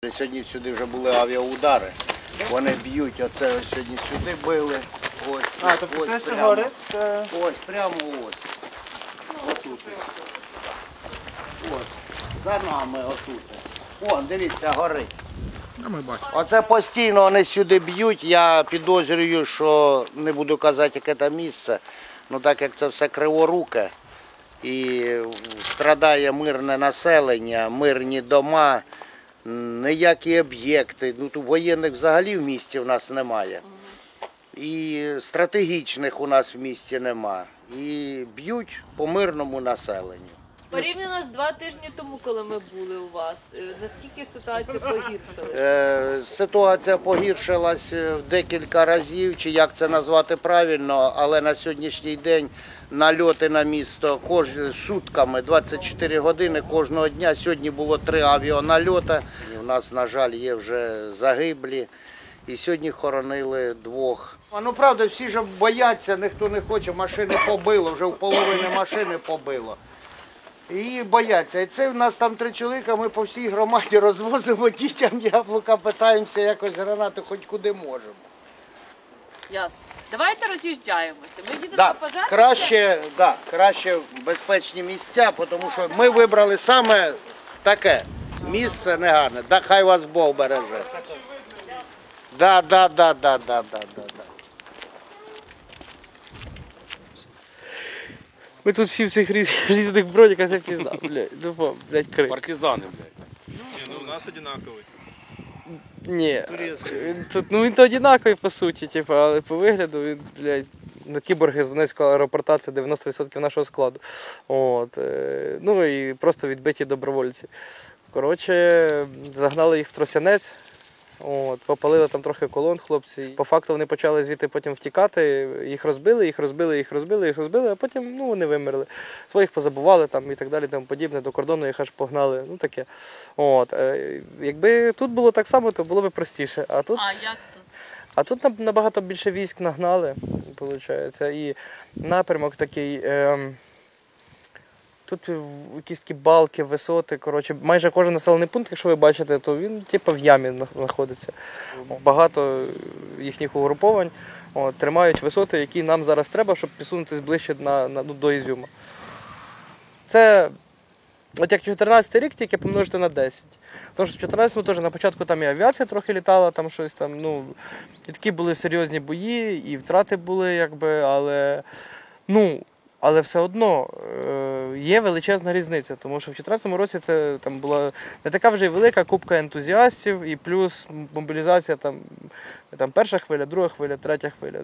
Сьогодні сюди вже були авіаудари, вони б'ють, оце ось сьогодні сюди били, ось, тобто ось це прямо, горить? Це... ось, прямо ось, отут, ось, за нами отут, вон, дивіться, горить. Оце постійно вони сюди б'ють, я підозрюю, що, не буду казати, яке це місце, ну так як це все криворуке і страдає мирне населення, мирні дома, ніякі об'єкти, ну тут воєнних взагалі в місті в нас немає. І стратегічних у нас в місті нема. І б'ють по мирному населенню. Порівняно з 2 тижні тому, коли ми були у вас, наскільки ситуація погіршилася? Ситуація погіршилась декілька разів, чи як це назвати правильно, але на сьогоднішній день нальоти на місто сутками, 24 години кожного дня. Сьогодні було 3 авіанальоти. У нас, на жаль, є вже загиблі. І сьогодні хоронили 2. Ну, правда, всі ж бояться, ніхто не хоче, машини побило, вже в половини машини побило. І бояться. І це в нас там 3 чоловіка, ми по всій громаді розвозимо дітям яблука, питаємося якось гранати хоч куди можемо. Ясно. Давайте роз'їжджаємося. Ми їдемо на пожежу. Краще в безпечні місця, тому що ми вибрали саме таке місце негарне. Да, хай вас Бог береже. Да. Ми тут всі в цих різних броніках, як не знаю, блядь, крик. Партизани, блядь. Ну, у нас одинаковий. Ні, тут, ну він то одинаковий по суті, типу, але по вигляду він, блядь, кіборги з Донецького аеропорта, це 90% нашого складу. От, ну і просто відбиті добровольці. Коротше, загнали їх в Тросянець. От, попалили там трохи колон хлопці. По факту вони почали звідти потім втікати, їх розбили, а потім вони вимерли. Своїх позабували там і так далі, тому подібне, до кордону їх аж погнали, ну таке. От, якби тут було так само, то було б простіше. А як тут? А тут набагато більше військ нагнали, виходить, і напрямок такий. Тут якісь такі балки, висоти, коротше, майже кожен населений пункт, якщо ви бачите, то він типу в ямі знаходиться. Багато їхніх угруповань тримають висоти, які нам зараз треба, щоб підсунутися ближче до Ізюма. Це, от як 14 рік, тільки помножити на 10. Тому що в 14-му теж на початку там і авіація трохи літала, там щось там, і такі були серйозні бої, і втрати були, якби, але все одно є величезна різниця, тому що в 2014 році це там була не така вже й велика купка ентузіастів і плюс мобілізація там перша хвиля, друга хвиля, третя хвиля,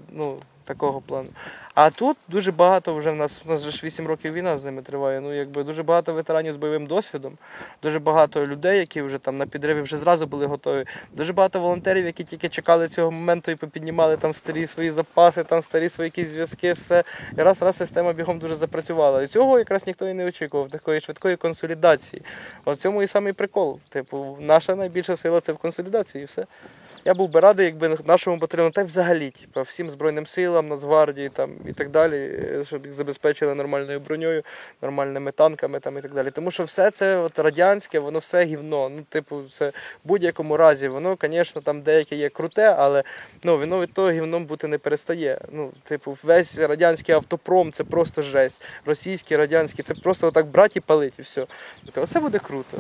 такого плану. А тут дуже багато вже в нас вже ж 8 років війна з ними триває, дуже багато ветеранів з бойовим досвідом, дуже багато людей, які вже там на підриві вже зразу були готові, дуже багато волонтерів, які тільки чекали цього моменту і попіднімали там старі свої запаси, там старі свої якісь зв'язки, все. І раз система бігом дуже запрацювала. І цього якраз ніхто і не очікував, такої швидкої консолідації. От в цьому і самий прикол. Типу, наша найбільша сила – це в консолідації і все. Я був би радий, якби нашому батальйону, та й взагалі, всім Збройним силам, Нацгвардії і так далі, щоб їх забезпечили нормальною броньою, нормальними танками і так далі. Тому що все це радянське, воно все гівно. Це в будь-якому разі, воно, звісно, там деяке є круте, але воно від того гівном бути не перестає. Весь радянський автопром – це просто жесть. Російський, радянський – це просто отак брати і палити, і все. Оце буде круто.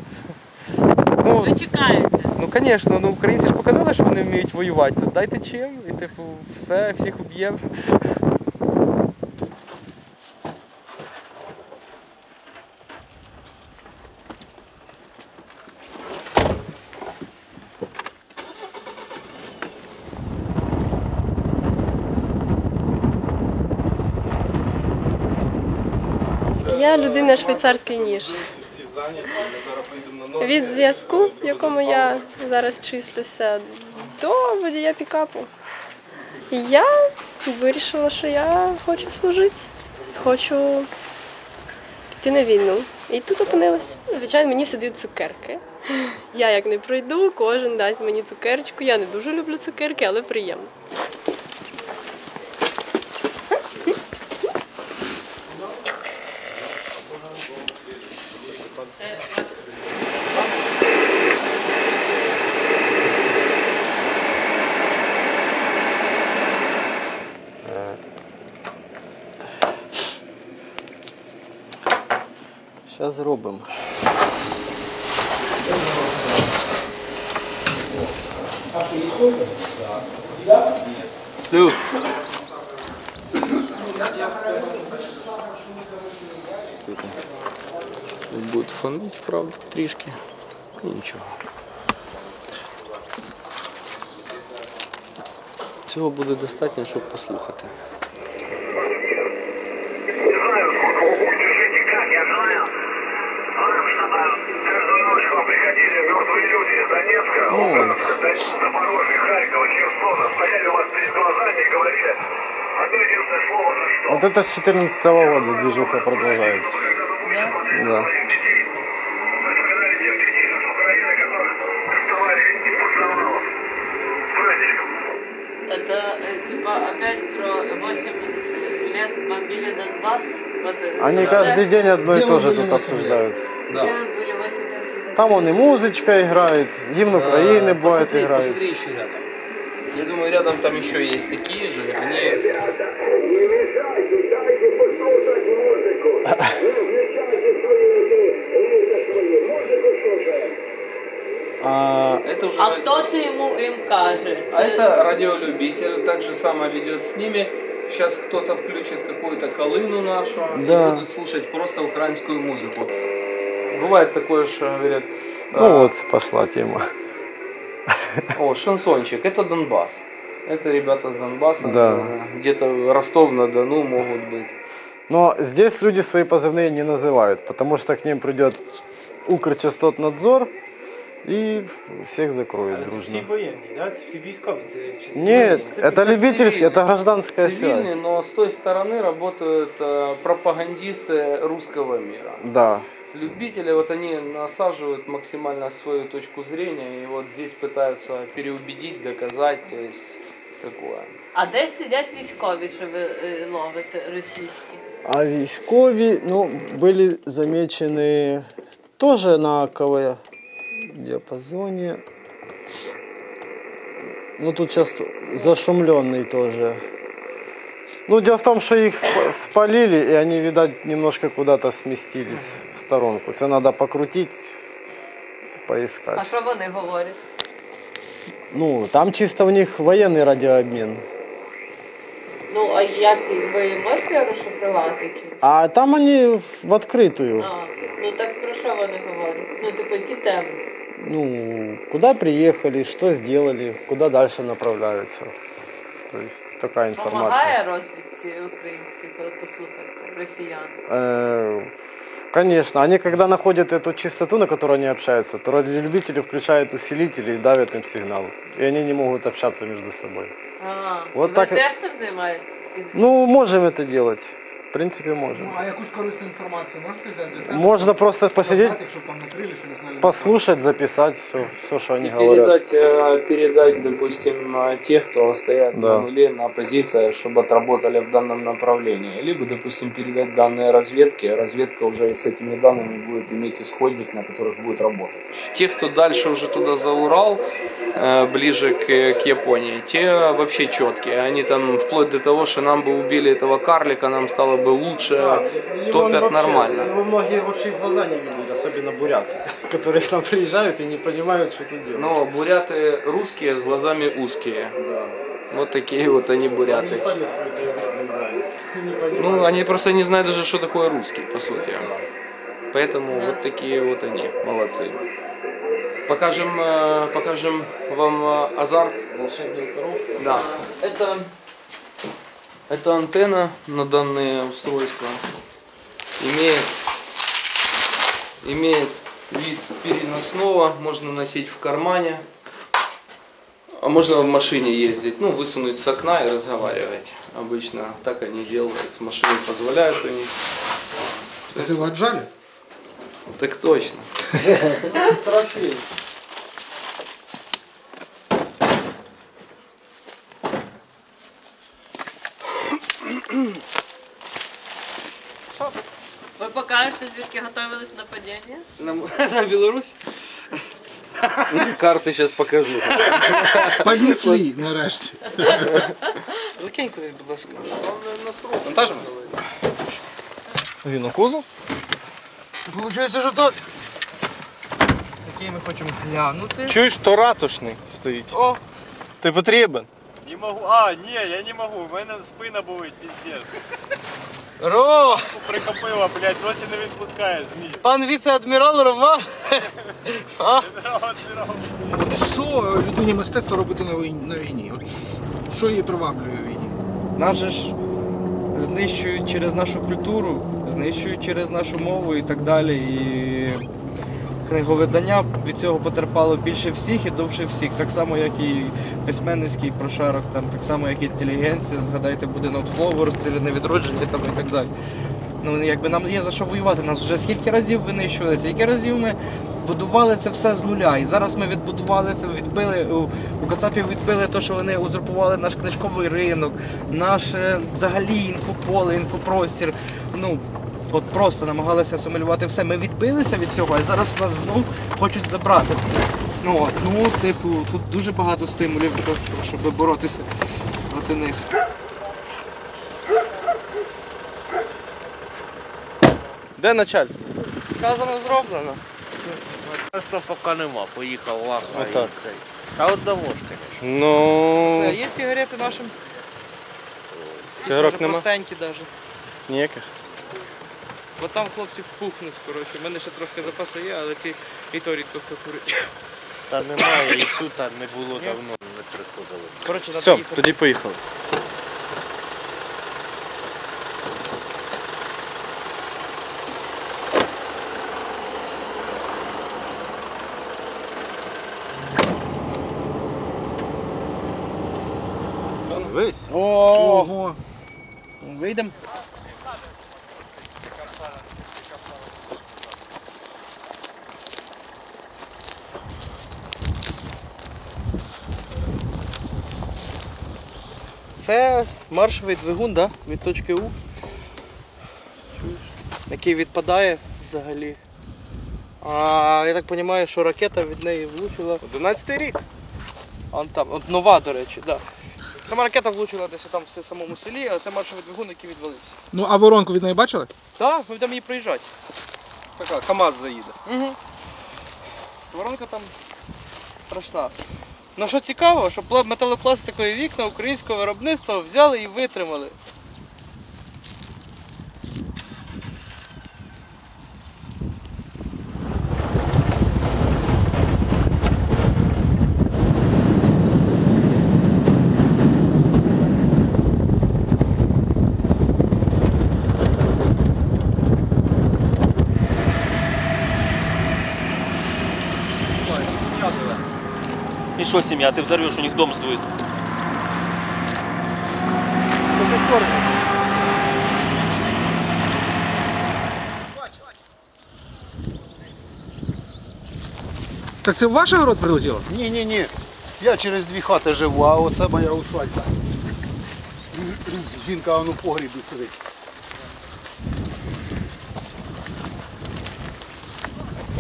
Ви чекаєте? Звісно, українці ж показали, що вони вміють воювати. Дайте чим, і все, всіх уб'ємо. Я людина швейцарський ніж. Від зв'язку, в якому я зараз числюся, до водія пікапу. І я вирішила, що я хочу служити, хочу піти на війну. І тут опинилась. Звичайно, мені всі дають цукерки. Я як не пройду, кожен дасть мені цукерочку. Я не дуже люблю цукерки, але приємно. Зараз зробимо. Будет фонить, правда, трішки. І нічого. Цього буде достатньо, щоб послухати. Не знаю, сколько вы будете жить и как, я знаю. Знаю, что каждую ночь к вам приходили мертвые люди из Донецка, Луганска, Запорожья, Харькова, Херсона, стояли у вас перед глазами и говорили одно единственное слово «за что». Вот это с 14-го года движуха продолжается. Да. Вы вспоминали тех детей с Украины, которых доставали из пацанов. С праздником. Это типа опять про 8 лет бомбили Донбасс? Вот, Они каждый день одно и то же тут обсуждают. Где вы были 8 лет? Там он и музычка играет, гимн Украины бывает играет. Посмотри еще рядом. Я думаю, рядом там еще есть такие же. Они... Не мешайте, дайте послушать музыку. Не включайте свои свои. Музыку слушаем. Это уже... А хто це їм каже? А это радиолюбитель, так же самое ведет с ними. Сейчас кто-то включит какую-то колыну нашу Да. и будут слушать просто украинскую музыку. Бывает такое, что говорят, Ну вот, пошла тема. о, шансончик, это Донбасс. Это ребята с Донбасса, Да. где-то Ростов-на-Дону могут быть. Но здесь люди свои позывные не называют, потому что к ним придет Укрчастотнадзор и всех закроет дружно. Всі воєнні, да? Всі військові. Нет, это любительские, это гражданская Цивильные, связь. но с той стороны работают пропагандисты русского мира. Да. Любители, вот они насаживают максимально свою точку зрения и вот здесь пытаются переубедить, доказать, то есть такое. А де сидять військові, що ви ловите російські? А військові, ну, были замечены тоже на КВ диапазоне. Ну, тут сейчас зашумленный тоже. Ну, дело в том, что их спалили, и они, видать, немножко куда-то сместились в сторонку. Это надо покрутить, А поискать. що вони говорять? Ну, там чисто у них военный радиообмен. Ну, а як ви можете розшифрувати? Чи? А там они в открытую. А, ну так про що вони говорять? Ну, типу, які теми? Ну, куда приехали, что сделали, куда дальше направляются. То есть такая информация. Помагає розвідці українській, коли послухати росіян? Конечно, они когда находят эту частоту, на которой они общаются, то радиолюбители включают усилители и давят им сигнал. И они не могут общаться между собой. А, Вот ви так. теж цим займаєтесь? Ну, можем это делать. В принципе, можем. А якусь корисну інформацію можете взяти для себе? Можно просто посидеть, Знати, щоб там накрили, що не знали. послушать, записать все, что они И говорят. передать, допустим, тех, кто стоят Да. на нуле, на позициях, чтобы отработали в данном направлении. Либо, допустим, передать данные разведке, разведка уже с этими данными будет иметь исходник, на которых будет работать. Те, кто дальше уже туда за Урал, ближе к Японии, те вообще четкие. Они там вплоть до того, что нам бы убили этого карлика, нам стало бы лучше, топят нормально. Его многие вообще в глаза не видят, особенно буряты, которые к нам приезжают и не понимают, что тут делать. Но буряты русские с глазами узкие. Вот такие вот они буряты. Они сами свой язык не знают. Не понимают. Ну, они просто не знают даже, что такое русский, по сути. Поэтому вот такие вот они, молодцы. Покажем вам азарт. Волшебную коробку. Да. Это антенна на данное устройство. Имеет вид переносного, можно носить в кармане. А можно в машине ездить, ну, высунуть с окна и разговаривать. Обычно так они делают. Машины позволяют у них. Это вы отжали? Так точно. Трофей. Ви покажете, звідки готувались нападіння? На Беларусь? Карты сейчас покажу. Поднесли, нарешті. Закинь кудись, будь ласка. Вантажимо? Винокузов. Получається, що так. Який ми хочемо глянути. Чуєш, то ратушний стоїть. О! Ти потрібен? Не можу. А, ні, я не можу. У мене спина болить, піздець. Ро! Прикопила, блядь, досі не відпускає змій. Пан віце-адмірал Роман. А? Що людині мистецтво робити на війні? От що її приваблює в війні? Нас же ж знищують через нашу культуру, знищують через нашу мову і так далі. І книговидання від цього потерпало більше всіх і довше всіх. Так само, як і письменницький прошарок, там, так само, як і інтелігенція. Згадайте будинок Слово, розстріляне відродження там, і так далі. Ну, якби нам є за що воювати. Нас вже скільки разів винищували, скільки разів ми будували це все з нуля. І зараз ми відбудували це, відбили, у кацапів відбили те, що вони узурпували наш книжковий ринок, наш взагалі інфополе, інфопростір. Ну, от просто намагалися асимілювати все. Ми відбилися від цього, а зараз нас знов хочуть забрати це. Ну, типу, тут дуже багато стимулів, щоб боротися проти них. Де начальство? Сказано, зроблено. Просто поки нема, поїхав Лаха і Отак. цей. Та от давно ж, конечно. Ну, Є сигарети нашим? цигарок нема? Простенькі навіть. Ніяких. Бо там хлопці пухнуть, коротше. У мене ще трохи запасу є, але ці і то рідко хто курить. Та немає, і тут не було давно, не приходили. Коротше, треба Все, їхати. тоді поїхали. Вись. Ого! Вийдемо. Це маршовий двигун, да? Від точки У. Чуєш? Який відпадає взагалі. А я так розумію, що ракета від неї влучила. 11-й рік. Он там, от нова, до речі, да. Сама ракета влучила десь там в самому селі, а це маршовий двигун, який відвалився. Ну, а воронку від неї бачили? Так, ми будемо її проїжджати. Така, КАМАЗ заїде. Угу. Воронка там страшна. Ну що цікаво, що металопластикові вікна українського виробництва взяли і витримали. И что семья? Ты взорвешь, у них дом сдует. Так це в ваш город прилетіло? Ні. Я через 2 хати живу, а оце моя усадьба. Жінка у погрібі сидить.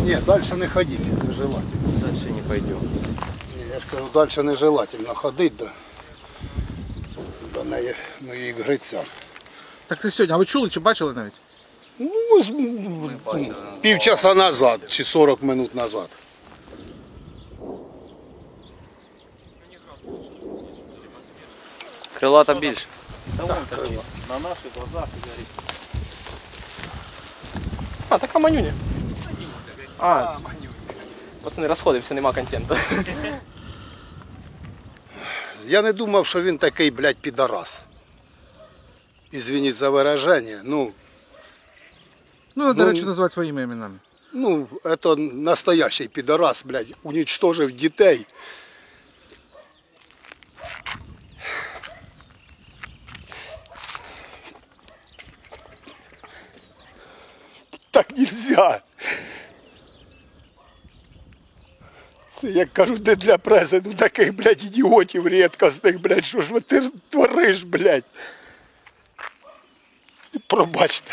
Ні, далі не ходіть, нежелательно. Дальше не пойдем. Я ж кажу, далі нежелательно ходити до неї, моїх гриця. Так це сьогодні. А ви чули чи бачили навіть? Ну, півчаса назад чи 40 минут назад. Крила там більше. На наших глазах горит. А, така манюня. А, пацани, розходився, нема контенту. Я не думав, що він такий, блядь, підарас. Извиніть за вираження. Ну, до речі, називати своїми іменами. Это настоящий підарас, блядь, уничтожив дітей. Так нельзя. Це, як кажуть, не для преси, ну таких, блядь, ідіотів рідкісних, блядь, що ж ви ти твориш, блядь. Пробачте.